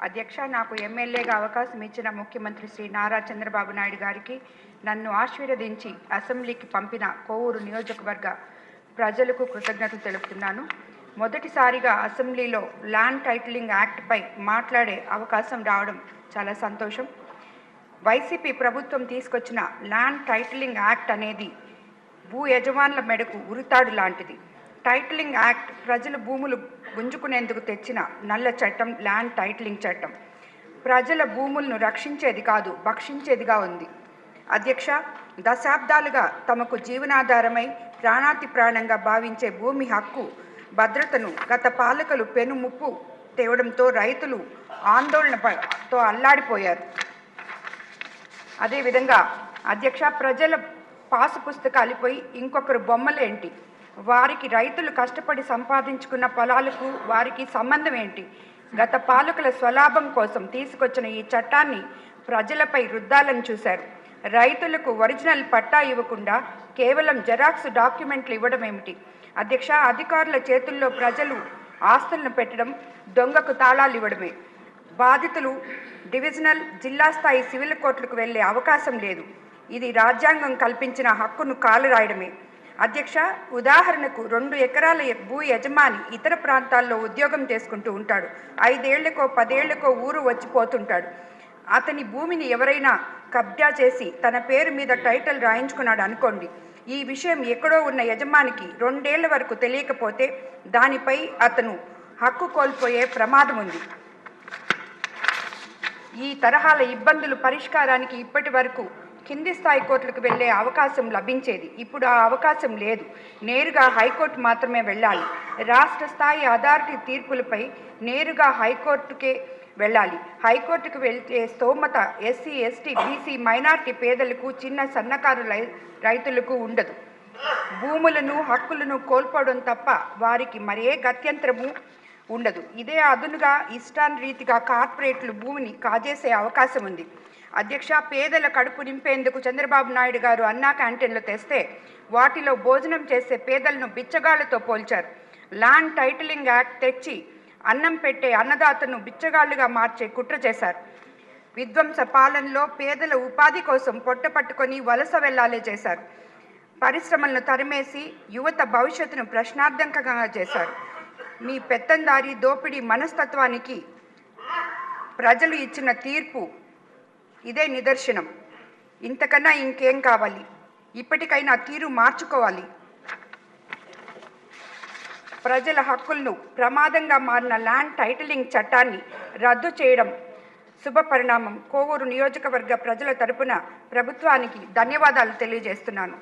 అధ్యక్ష, నాకు ఎమ్మెల్యేగా అవకాశం ఇచ్చిన ముఖ్యమంత్రి శ్రీ నారా చంద్రబాబు నాయుడు గారికి, నన్ను ఆశీర్వదించి అసెంబ్లీకి పంపిన కోవూరు నియోజకవర్గ ప్రజలకు కృతజ్ఞతలు తెలుపుతున్నాను. మొదటిసారిగా అసెంబ్లీలో ల్యాండ్ టైటిలింగ్ యాక్ట్పై మాట్లాడే అవకాశం రావడం చాలా సంతోషం. వైసీపీ ప్రభుత్వం తీసుకొచ్చిన ల్యాండ్ టైటిలింగ్ యాక్ట్ అనేది భూ యజమానుల మెడకు ఉరితాడు లాంటిది. టైటిలింగ్ యాక్ట్ ప్రజల భూములు గుంజుకునేందుకు తెచ్చిన నల్ల చట్టం ల్యాండ్ టైటిలింగ్ చట్టం. ప్రజల భూములను రక్షించేది కాదు, భక్షించేదిగా ఉంది. అధ్యక్ష, దశాబ్దాలుగా తమకు జీవనాధారమై ప్రాణాతి ప్రాణంగా భావించే భూమి హక్కు భద్రతను గత పాలకులు పెనుముప్పు తేవడంతో రైతులు ఆందోళనతో అల్లాడిపోయారు. అదేవిధంగా అధ్యక్ష, ప్రజల పాసు పుస్తకాలపై ఇంకొకరు బొమ్మలేంటి? వారికి రైతులు కష్టపడి సంపాదించుకున్న పొలాలకు వారికి సంబంధం ఏంటి? గత పాలకుల స్వలాభం కోసం తీసుకొచ్చిన ఈ చట్టాన్ని ప్రజలపై రుద్దాలని చూశారు. రైతులకు ఒరిజినల్ పట్టా ఇవ్వకుండా కేవలం జెరాక్స్ డాక్యుమెంట్లు ఇవ్వడం ఏమిటి? అధ్యక్ష, అధికారుల చేతుల్లో ప్రజలు ఆస్తులను పెట్టడం, దొంగకు తాళాలు ఇవ్వడమే. బాధితులు డివిజనల్, జిల్లా స్థాయి సివిల్ కోర్టులకు వెళ్లే అవకాశం లేదు. ఇది రాజ్యాంగం కల్పించిన హక్కును కాలురాయడమే. అధ్యక్ష, ఉదాహరణకు 2 ఎకరాల భూ యజమాని ఇతర ప్రాంతాల్లో ఉద్యోగం చేసుకుంటూ ఉంటాడు. 5 ఏళ్లకో 10 ఏళ్లకో ఊరు వచ్చిపోతుంటాడు. అతని భూమిని ఎవరైనా కబ్జా చేసి తన పేరు మీద టైటిల్ రాయించుకున్నాడు అనుకోండి. ఈ విషయం ఎక్కడో ఉన్న యజమానికి 2 ఏళ్ల వరకు తెలియకపోతే దానిపై అతను హక్కు కోల్పోయే ప్రమాదం ఉంది. ఈ తరహాల ఇబ్బందులు పరిష్కారానికి ఇప్పటి వరకు కింది స్థాయి కోర్టులకు వెళ్లే అవకాశం లభించేది. ఇప్పుడు ఆ అవకాశం లేదు. నేరుగా హైకోర్టు మాత్రమే వెళ్ళాలి. రాష్ట్ర స్థాయి అథారిటీ తీర్పులపై నేరుగా హైకోర్టుకే వెళ్ళాలి. హైకోర్టుకు వెళ్తే స్తోమత ఎస్సీ, ఎస్టీ, బీసీ, మైనార్టీ పేదలకు, చిన్న సన్నకారు రైతులకు ఉండదు. భూములను, హక్కులను కోల్పోవడం తప్ప వారికి మరే గత్యంతరము ఉండదు. ఇదే అదునుగా ఇష్టారీతిగా కార్పొరేట్లు భూమిని కాజేసే అవకాశం ఉంది. అధ్యక్ష, పేదల కడుపు నింపేందుకు చంద్రబాబు నాయుడు గారు అన్నా క్యాంటీన్లు తెస్తే వాటిలో భోజనం చేసే పేదలను బిచ్చగాళ్లతో పోల్చారు. ల్యాండ్ టైటిలింగ్ యాక్ట్ తెచ్చి అన్నం పెట్టే అన్నదాతను బిచ్చగాళ్లుగా మార్చే కుట్ర చేశారు. విధ్వంస పాలనలో పేదల ఉపాధి కోసం పొట్ట పట్టుకొని వలస వెళ్లాలే చేశారు. పరిశ్రమలను తరిమేసి యువత భవిష్యత్తును ప్రశ్నార్థకంగా చేశారు. మీ పెత్తందారి దోపిడీ మనస్తత్వానికి ప్రజలు ఇచ్చిన తీర్పు ఇదే నిదర్శనం. ఇంతకన్నా ఇంకేం కావాలి? ఇప్పటికైనా తీరు మార్చుకోవాలి. ప్రజల హక్కులను ప్రమాదంగా మారిన ల్యాండ్ టైటిలింగ్ చట్టాన్ని రద్దు చేయడం శుభపరిణామం. కోవూరు నియోజకవర్గ ప్రజల తరపున ప్రభుత్వానికి ధన్యవాదాలు తెలియజేస్తున్నాను.